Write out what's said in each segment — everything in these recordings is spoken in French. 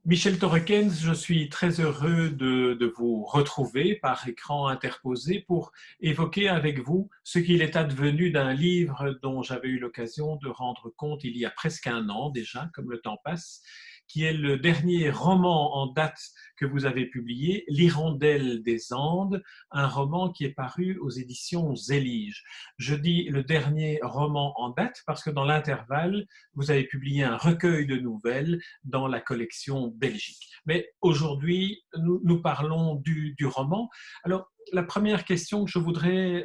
Michel Torrekens, je suis très heureux de vous retrouver par écran interposé pour évoquer avec vous ce qu'il est advenu d'un livre dont j'avais eu l'occasion de rendre compte il y a presque un an déjà, comme le temps passe, qui est le dernier roman en date que vous avez publié, L'Hirondelle des Andes, un roman qui est paru aux éditions Zélige. Je dis le dernier roman en date parce que dans l'intervalle, vous avez publié un recueil de nouvelles dans la collection Belgique. Mais aujourd'hui, nous parlons du roman. Alors, la première question que je voudrais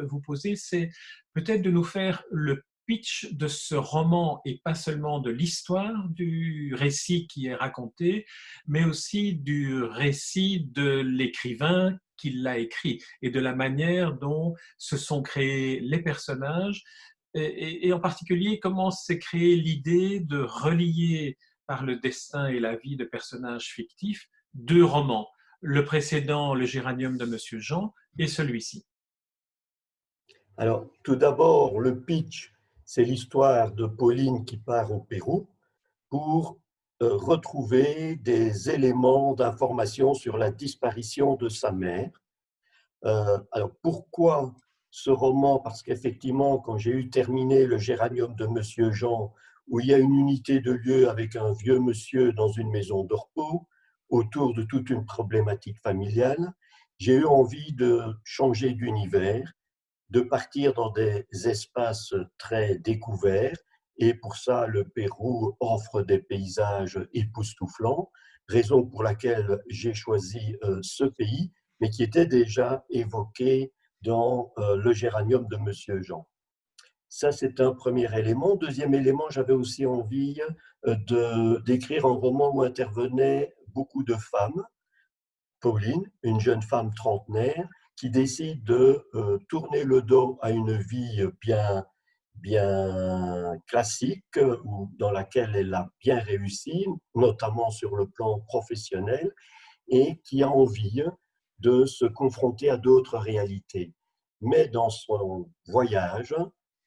vous poser, c'est peut-être de nous faire le pitch de ce roman et pas seulement de l'histoire du récit qui est raconté, mais aussi du récit de l'écrivain qui l'a écrit et de la manière dont se sont créés les personnages et en particulier comment s'est créée l'idée de relier par le destin et la vie de personnages fictifs deux romans, le précédent, Le Géranium de Monsieur Jean, et celui-ci. Alors, tout d'abord, le pitch, c'est l'histoire de Pauline qui part au Pérou pour retrouver des éléments d'information sur la disparition de sa mère. Alors, pourquoi ce roman? Parce qu'effectivement, quand j'ai eu terminé Le Géranium de Monsieur Jean, où il y a une unité de lieu avec un vieux monsieur dans une maison de repos, autour de toute une problématique familiale, j'ai eu envie de changer d'univers, de partir dans des espaces très découverts. Et pour ça, le Pérou offre des paysages époustouflants, raison pour laquelle j'ai choisi ce pays, mais qui était déjà évoqué dans Le Géranium de Monsieur Jean. Ça, c'est un premier élément. Deuxième élément, j'avais aussi envie d'écrire un roman où intervenaient beaucoup de femmes. Pauline, une jeune femme trentenaire, qui décide de tourner le dos à une vie bien classique, dans laquelle elle a bien réussi, notamment sur le plan professionnel, et qui a envie de se confronter à d'autres réalités. Mais dans son voyage,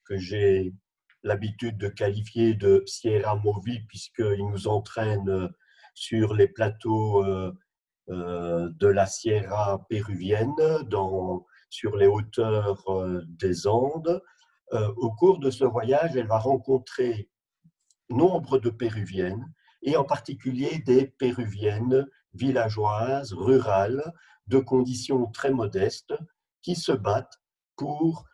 que j'ai l'habitude de qualifier de Sierra Movi, puisqu'il nous entraîne sur les plateaux de la Sierra péruvienne, sur les hauteurs des Andes. Au cours de ce voyage, elle va rencontrer nombre de Péruviennes, et en particulier des Péruviennes villageoises, rurales, de conditions très modestes, qui se battent pour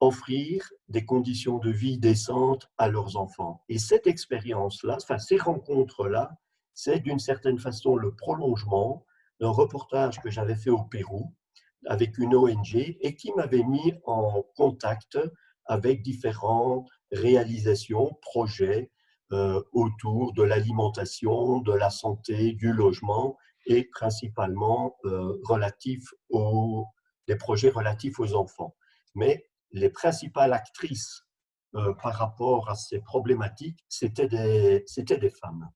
offrir des conditions de vie décentes à leurs enfants. Et cette expérience-là, enfin ces rencontres-là, c'est d'une certaine façon le prolongement d'un reportage que j'avais fait au Pérou avec une ONG et qui m'avait mis en contact avec différentes réalisations, projets autour de l'alimentation, de la santé, du logement et principalement des projets relatifs aux enfants. Mais les principales actrices par rapport à ces problématiques, c'était des femmes.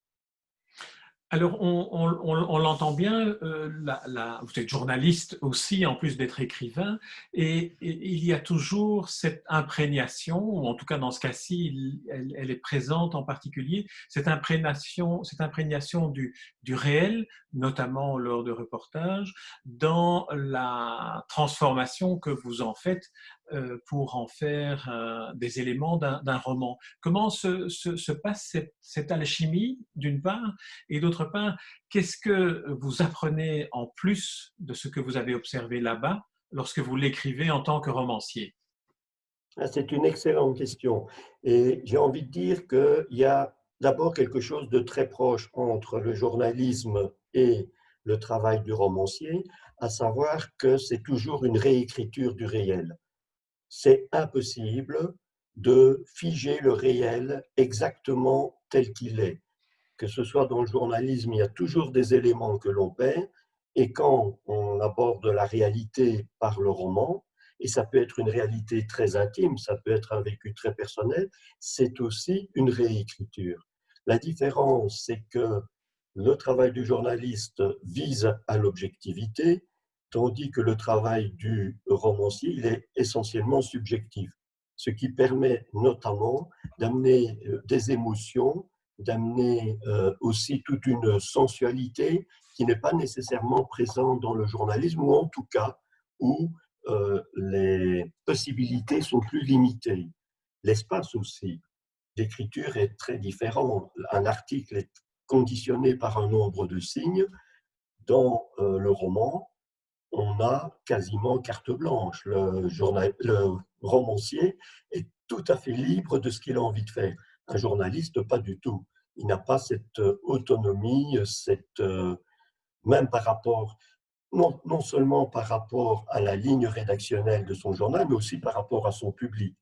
Alors, on l'entend bien, vous êtes journaliste aussi, en plus d'être écrivain, et il y a toujours cette imprégnation, ou en tout cas dans ce cas-ci, elle est présente en particulier, cette imprégnation du réel, notamment lors de reportages, dans la transformation que vous en faites pour en faire des éléments d'un roman. Comment se passe cette alchimie, d'une part, et d'autre part, qu'est-ce que vous apprenez en plus de ce que vous avez observé là-bas lorsque vous l'écrivez en tant que romancier? C'est une excellente question. Et j'ai envie de dire qu'il y a d'abord quelque chose de très proche entre le journalisme et le travail du romancier, à savoir que c'est toujours une réécriture du réel. C'est impossible de figer le réel exactement tel qu'il est. Que ce soit dans le journalisme, il y a toujours des éléments que l'on perd, et quand on aborde la réalité par le roman, et ça peut être une réalité très intime, ça peut être un vécu très personnel, c'est aussi une réécriture. La différence, c'est que le travail du journaliste vise à l'objectivité, tandis que le travail du romancier, il est essentiellement subjectif, ce qui permet notamment d'amener des émotions d'amener aussi toute une sensualité qui n'est pas nécessairement présente dans le journalisme, ou en tout cas où les possibilités sont plus limitées. L'espace aussi d'écriture est très différent. Un article est conditionné par un nombre de signes. Dans le roman, on a quasiment carte blanche. Le romancier est tout à fait libre de ce qu'il a envie de faire. Un journaliste, pas du tout. Il n'a pas cette autonomie, même par rapport, non seulement par rapport à la ligne rédactionnelle de son journal, mais aussi par rapport à son public.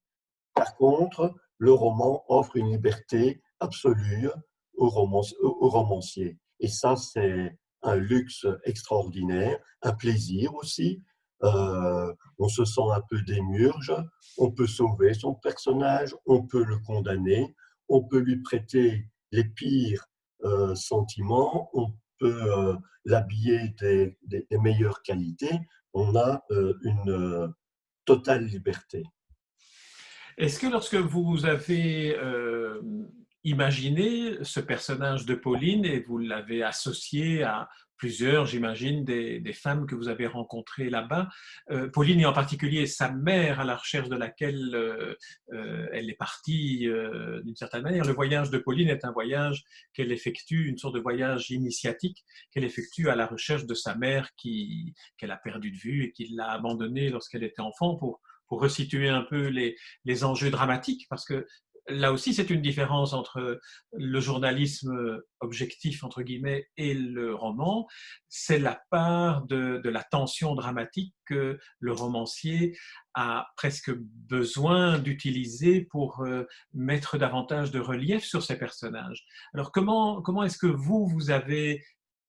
Par contre, le roman offre une liberté absolue au romancier. Et ça, c'est un luxe extraordinaire, un plaisir aussi. On se sent un peu démiurge, on peut sauver son personnage, on peut le condamner, on peut lui prêter les pires sentiments, on peut l'habiller des meilleures qualités. On a une totale liberté. Est-ce que lorsque vous avez imaginé ce personnage de Pauline et vous l'avez associé à plusieurs, j'imagine, des femmes que vous avez rencontrées là-bas, Pauline et en particulier sa mère à la recherche de laquelle elle est partie d'une certaine manière. Le voyage de Pauline est un voyage qu'elle effectue, une sorte de voyage initiatique qu'elle effectue à la recherche de sa mère qu'elle a perdue de vue et qui l'a abandonnée lorsqu'elle était enfant pour resituer un peu les enjeux dramatiques, parce que là aussi, c'est une différence entre le journalisme objectif, entre guillemets, et le roman. C'est la part de la tension dramatique que le romancier a presque besoin d'utiliser pour mettre davantage de relief sur ses personnages. Alors, comment est-ce que vous avez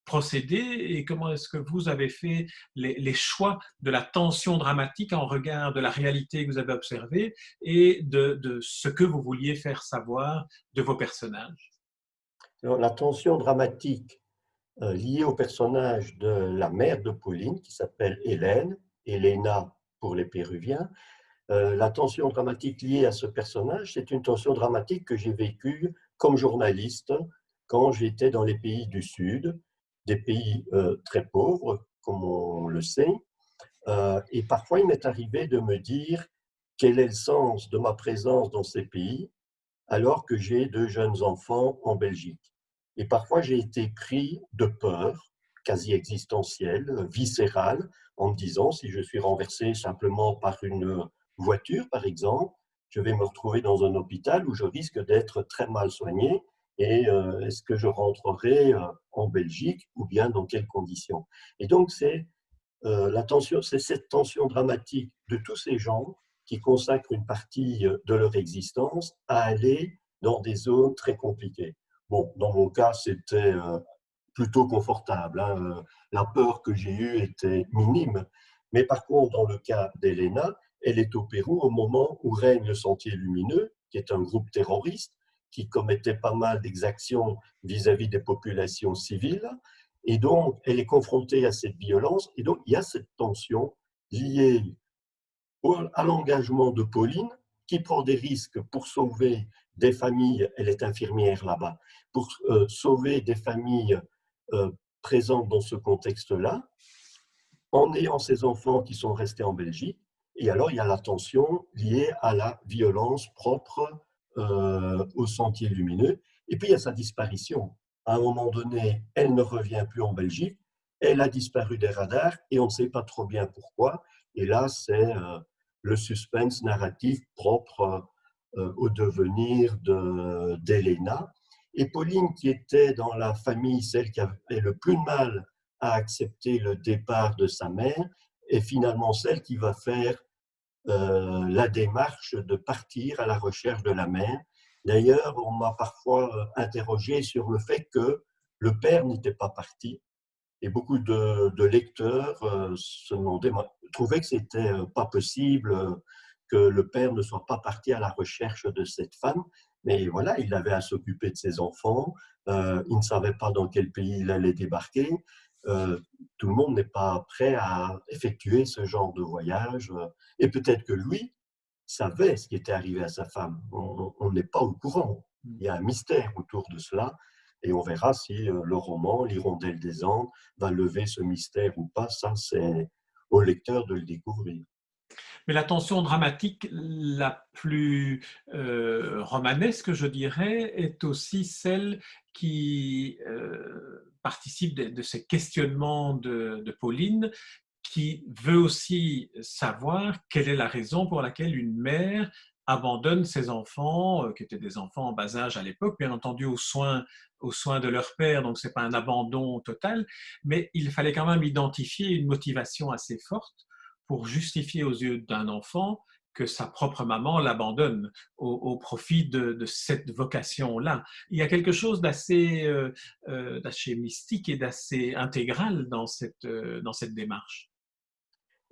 procédé et comment est-ce que vous avez fait les choix de la tension dramatique en regard de la réalité que vous avez observée et de ce que vous vouliez faire savoir de vos personnages? Alors, la tension dramatique liée au personnage de la mère de Pauline, qui s'appelle Hélène, Elena pour les Péruviens, la tension dramatique liée à ce personnage, c'est une tension dramatique que j'ai vécue comme journaliste quand j'étais dans les pays du Sud, des pays très pauvres, comme on le sait. Et parfois, il m'est arrivé de me dire quel est le sens de ma présence dans ces pays alors que j'ai deux jeunes enfants en Belgique. Et parfois, j'ai été pris de peur quasi existentielle, viscérale, en me disant, si je suis renversé simplement par une voiture, par exemple, je vais me retrouver dans un hôpital où je risque d'être très mal soigné. Et est-ce que je rentrerai en Belgique ou bien dans quelles conditions? Et donc, c'est cette tension dramatique de tous ces gens qui consacrent une partie de leur existence à aller dans des zones très compliquées. Bon, dans mon cas, c'était plutôt confortable, hein. La peur que j'ai eue était minime. Mais par contre, dans le cas d'Elena, elle est au Pérou au moment où règne le Sentier Lumineux, qui est un groupe terroriste qui commettait pas mal d'exactions vis-à-vis des populations civiles. Et donc, elle est confrontée à cette violence. Et donc, il y a cette tension liée à l'engagement de Pauline, qui prend des risques pour sauver des familles, elle est infirmière là-bas, pour sauver des familles euh, présentes dans ce contexte-là, en ayant ses enfants qui sont restés en Belgique. Et alors, il y a la tension liée à la violence propre au Sentier Lumineux. Et puis, il y a sa disparition. À un moment donné, elle ne revient plus en Belgique. Elle a disparu des radars et on ne sait pas trop bien pourquoi. Et là, c'est le suspense narratif propre au devenir d'Elena. Et Pauline, qui était dans la famille celle qui avait le plus de mal à accepter le départ de sa mère, est finalement celle qui va faire la démarche de partir à la recherche de la mère. D'ailleurs, on m'a parfois interrogé sur le fait que le père n'était pas parti. Et beaucoup de lecteurs se demandaient, trouvaient que c'était pas possible que le père ne soit pas parti à la recherche de cette femme. Mais voilà, il avait à s'occuper de ses enfants. Il ne savait pas dans quel pays il allait débarquer. Tout le monde n'est pas prêt à effectuer ce genre de voyage. Et peut-être que lui savait ce qui était arrivé à sa femme. On n'est pas au courant. Il y a un mystère autour de cela et on verra si le roman, L'Hirondelle des Andes, va lever ce mystère ou pas. Ça, c'est au lecteur de le découvrir. Mais la tension dramatique la plus romanesque, je dirais, est aussi celle qui participe de ces questionnements de Pauline, qui veut aussi savoir quelle est la raison pour laquelle une mère abandonne ses enfants, qui étaient des enfants en bas âge à l'époque, bien entendu aux soins de leur père, donc ce n'est pas un abandon total, mais il fallait quand même identifier une motivation assez forte pour justifier aux yeux d'un enfant que sa propre maman l'abandonne au profit de cette vocation-là. Il y a quelque chose d'assez mystique et d'assez intégral dans cette démarche.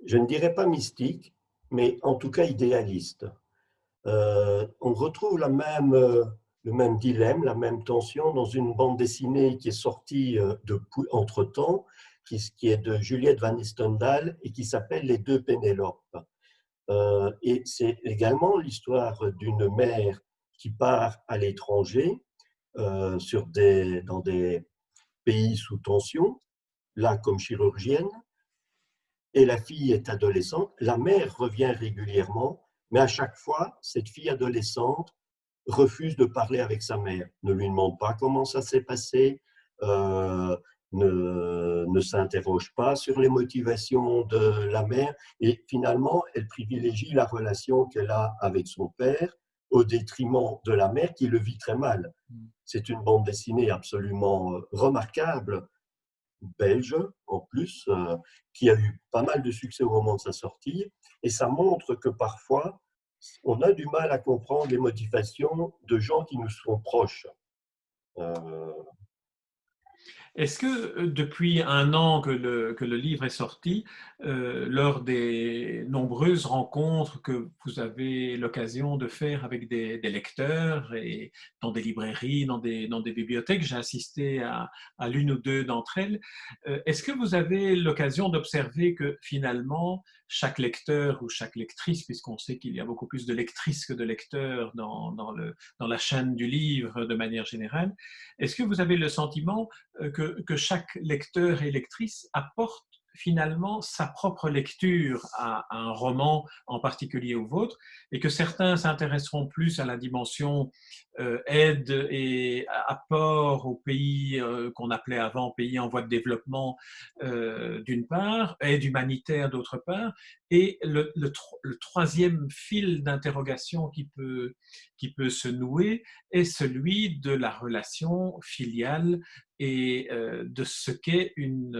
Je ne dirais pas mystique, mais en tout cas idéaliste. On retrouve le même dilemme, la même tension dans une bande dessinée qui est sortie entre-temps, qui est de Juliette Van Nistendal et qui s'appelle Les deux Pénélopes. Et c'est également l'histoire d'une mère qui part à l'étranger dans des pays sous tension, là comme chirurgienne, et la fille est adolescente. La mère revient régulièrement, mais à chaque fois, cette fille adolescente refuse de parler avec sa mère, ne lui demande pas comment ça s'est passé, euh, ne s'interroge pas sur les motivations de la mère, et finalement, elle privilégie la relation qu'elle a avec son père au détriment de la mère qui le vit très mal. C'est une bande dessinée absolument remarquable, belge en plus, qui a eu pas mal de succès au moment de sa sortie, et ça montre que parfois, on a du mal à comprendre les motivations de gens qui nous sont proches. Euh, Est-ce que depuis un an que le livre est sorti, lors des nombreuses rencontres que vous avez l'occasion de faire avec des lecteurs et dans des librairies, dans des bibliothèques, j'ai assisté à l'une ou deux d'entre elles, est-ce que vous avez l'occasion d'observer que finalement, chaque lecteur ou chaque lectrice, puisqu'on sait qu'il y a beaucoup plus de lectrices que de lecteurs dans la chaîne du livre de manière générale, est-ce que vous avez le sentiment que chaque lecteur et lectrice apporte finalement sa propre lecture à un roman en particulier au vôtre, et que certains s'intéresseront plus à la dimension aide et apport aux pays qu'on appelait avant pays en voie de développement d'une part, aide humanitaire d'autre part, et le troisième fil d'interrogation qui peut se nouer est celui de la relation filiale et de ce qu'est une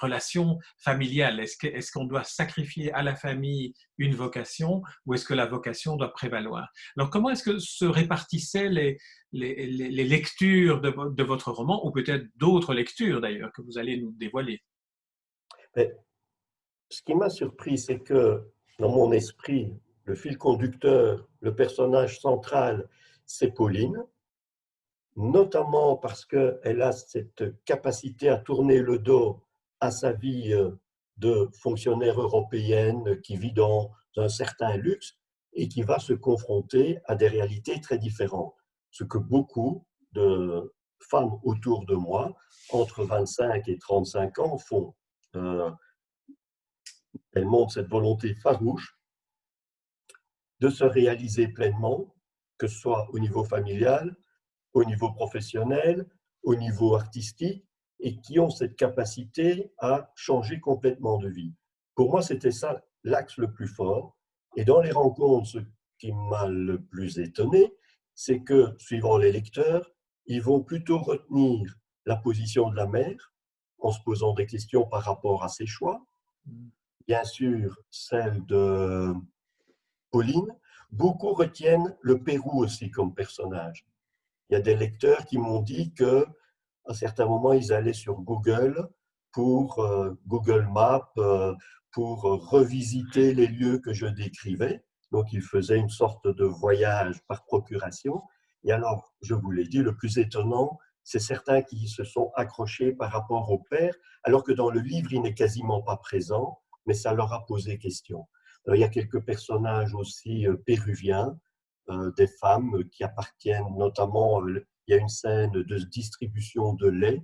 relation familiale. Est-ce qu'on doit sacrifier à la famille une vocation ou est-ce que la vocation doit prévaloir? Alors, comment est-ce que se répartissaient les lectures de votre roman, ou peut-être d'autres lectures d'ailleurs que vous allez nous dévoiler? mais ce qui m'a surpris, c'est que dans mon esprit, le fil conducteur, le personnage central, c'est Pauline, notamment parce qu'elle a cette capacité à tourner le dos à sa vie de fonctionnaire européenne qui vit dans un certain luxe et qui va se confronter à des réalités très différentes. Ce que beaucoup de femmes autour de moi, entre 25 et 35 ans, font. Euh, Elles montrent cette volonté farouche de se réaliser pleinement, que ce soit au niveau familial, au niveau professionnel, au niveau artistique, et qui ont cette capacité à changer complètement de vie. Pour moi, c'était ça l'axe le plus fort. Et dans les rencontres, ce qui m'a le plus étonné, c'est que, suivant les lecteurs, ils vont plutôt retenir la position de la mère en se posant des questions par rapport à ses choix, bien sûr celle de Pauline. Beaucoup retiennent le Pérou aussi comme personnage. Il y a des lecteurs qui m'ont dit que à certains moments, ils allaient sur Google pour Google Maps, pour revisiter les lieux que je décrivais. Donc, ils faisaient une sorte de voyage par procuration. Et alors, je vous l'ai dit, le plus étonnant, c'est certains qui se sont accrochés par rapport au père, alors que dans le livre, il n'est quasiment pas présent, mais ça leur a posé question. Alors, il y a quelques personnages aussi péruviens, des femmes qui appartiennent notamment, il y a une scène de distribution de lait.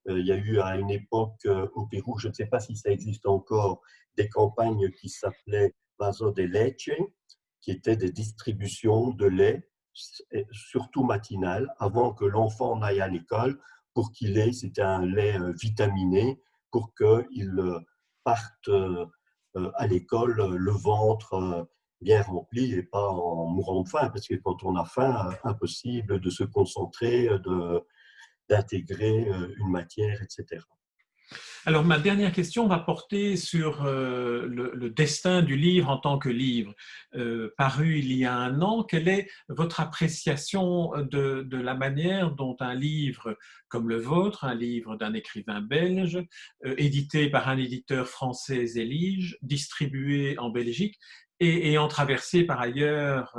Il y a eu à une époque au Pérou, je ne sais pas si ça existe encore, des campagnes qui s'appelaient Vaso de Leche, qui étaient des distributions de lait, surtout matinales, avant que l'enfant n'aille à l'école, pour qu'il ait, c'était un lait vitaminé, pour qu'il parte à l'école le ventre bien rempli et pas en mourant de faim, parce que quand on a faim, impossible de se concentrer, d'intégrer une matière, etc. Alors, ma dernière question va porter sur le destin du livre en tant que livre. Paru il y a un an, quelle est votre appréciation de la manière dont un livre comme le vôtre, un livre d'un écrivain belge, édité par un éditeur français Zélige, distribué en Belgique, et ayant traversé par ailleurs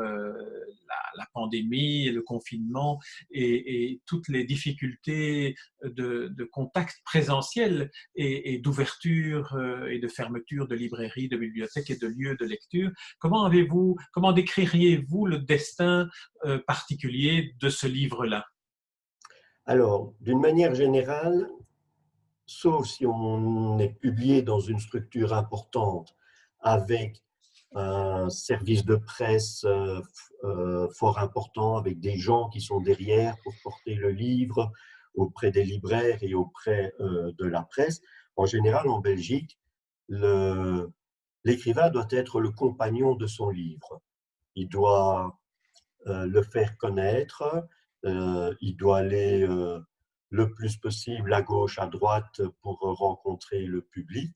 la pandémie, le confinement et toutes les difficultés de contact présentiel et d'ouverture et de fermeture de librairies, de bibliothèques et de lieux de lecture. Comment décririez-vous le destin particulier de ce livre-là? Alors, d'une manière générale, sauf si on est publié dans une structure importante avec un service de presse fort important, avec des gens qui sont derrière pour porter le livre auprès des libraires et auprès de la presse. En général, en Belgique, l'écrivain doit être le compagnon de son livre. Il doit le faire connaître, il doit aller le plus possible à gauche, à droite pour rencontrer le public.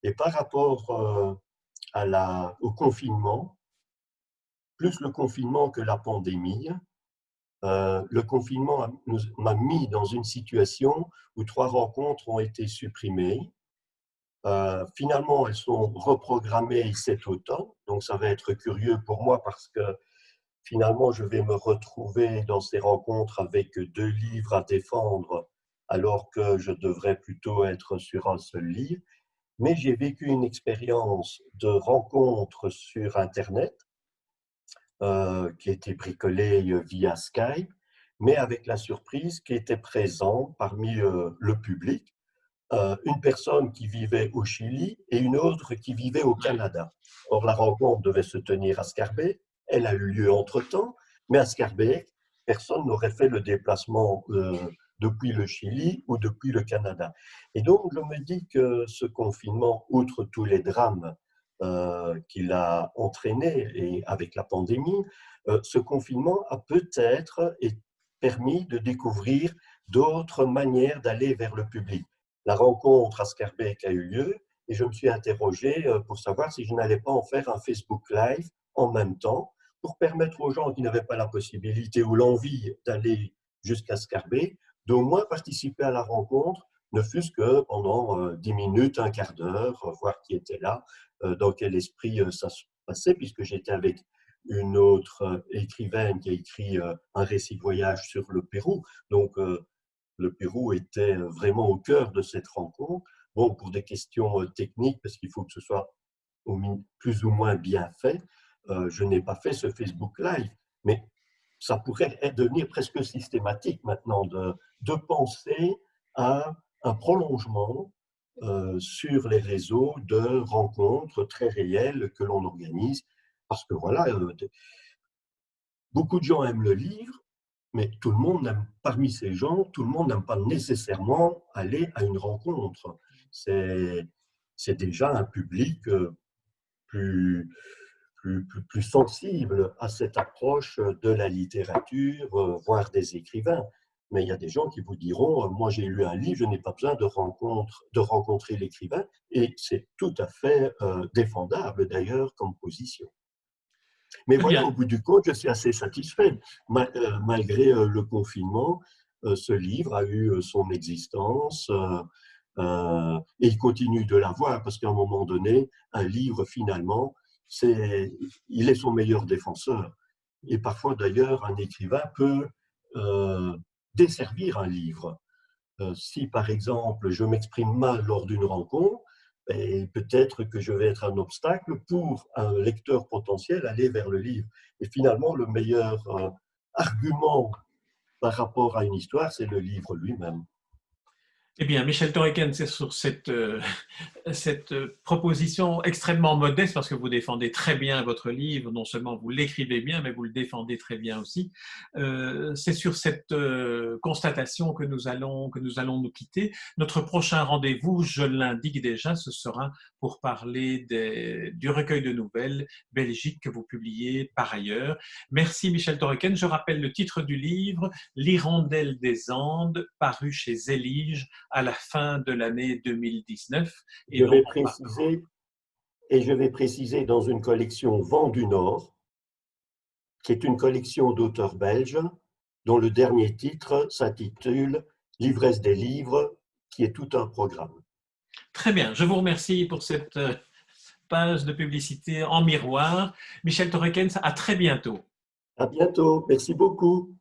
Et par rapport au confinement, plus le confinement que la pandémie, le confinement m'a mis dans une situation où 3 rencontres ont été supprimées. Finalement, elles sont reprogrammées cet automne, donc ça va être curieux pour moi parce que finalement, je vais me retrouver dans ces rencontres avec 2 livres à défendre, alors que je devrais plutôt être sur un seul livre. Mais j'ai vécu une expérience de rencontre sur Internet, qui a été bricolée via Skype, mais avec la surprise qui était présent parmi le public, une personne qui vivait au Chili et une autre qui vivait au Canada. Or, la rencontre devait se tenir à Scarbeck. Elle a eu lieu entre-temps, mais à Scarbeck, personne n'aurait fait le déplacement depuis le Chili ou depuis le Canada. Et donc, je me dis que ce confinement, outre tous les drames qu'il a entraînés et avec la pandémie, ce confinement a peut-être permis de découvrir d'autres manières d'aller vers le public. La rencontre à Scarbeck a eu lieu et je me suis interrogé pour savoir si je n'allais pas en faire un Facebook Live en même temps pour permettre aux gens qui n'avaient pas la possibilité ou l'envie d'aller jusqu'à Scarbeck d'au moins participer à la rencontre, ne fût-ce que pendant 10 minutes, un quart d'heure, voir qui était là, dans quel esprit ça se passait, puisque j'étais avec une autre écrivaine qui a écrit un récit de voyage sur le Pérou. Donc, le Pérou était vraiment au cœur de cette rencontre. Bon, pour des questions techniques, parce qu'il faut que ce soit plus ou moins bien fait, je n'ai pas fait ce Facebook Live, mais ça pourrait devenir presque systématique maintenant de penser à un prolongement sur les réseaux de rencontres très réelles que l'on organise. Parce que voilà, beaucoup de gens aiment le livre, mais tout le monde n'aime, parmi ces gens, tout le monde n'aime pas nécessairement aller à une rencontre. C'est, c'est déjà un public plus, plus sensible à cette approche de la littérature, voire des écrivains. Mais il y a des gens qui vous diront, moi j'ai lu un livre, je n'ai pas besoin de rencontrer l'écrivain, et c'est tout à fait défendable d'ailleurs comme position. Mais Très voilà, bien. au bout du compte, je suis assez satisfait. Malgré le confinement, ce livre a eu son existence et il continue de l'avoir parce qu'à un moment donné, un livre, finalement, il est son meilleur défenseur. Et parfois, d'ailleurs, un écrivain peut euh, desservir un livre. Si, par exemple, je m'exprime mal lors d'une rencontre, Et peut-être que je vais être un obstacle pour un lecteur potentiel aller vers le livre. Et finalement, le meilleur argument par rapport à une histoire, c'est le livre lui-même. Eh bien, Michel Torreken, c'est sur cette proposition extrêmement modeste, parce que vous défendez très bien votre livre, non seulement vous l'écrivez bien, mais vous le défendez très bien aussi. C'est sur cette constatation que nous allons nous quitter. Notre prochain rendez-vous, je l'indique déjà, ce sera pour parler du recueil de nouvelles Belgique que vous publiez par ailleurs. Merci Michel Torreken. Je rappelle le titre du livre, L'Hirondelle des Andes, paru chez Zélige à la fin de l'année 2019 et Je dont vais on parle. préciser, et je vais préciser dans une collection Vent du Nord, qui est une collection d'auteurs belges, dont le dernier titre s'intitule L'ivresse des livres, qui est tout un programme. Très bien, je vous remercie pour cette page de publicité en miroir. Michel Torrekens, à très bientôt. À bientôt, merci beaucoup.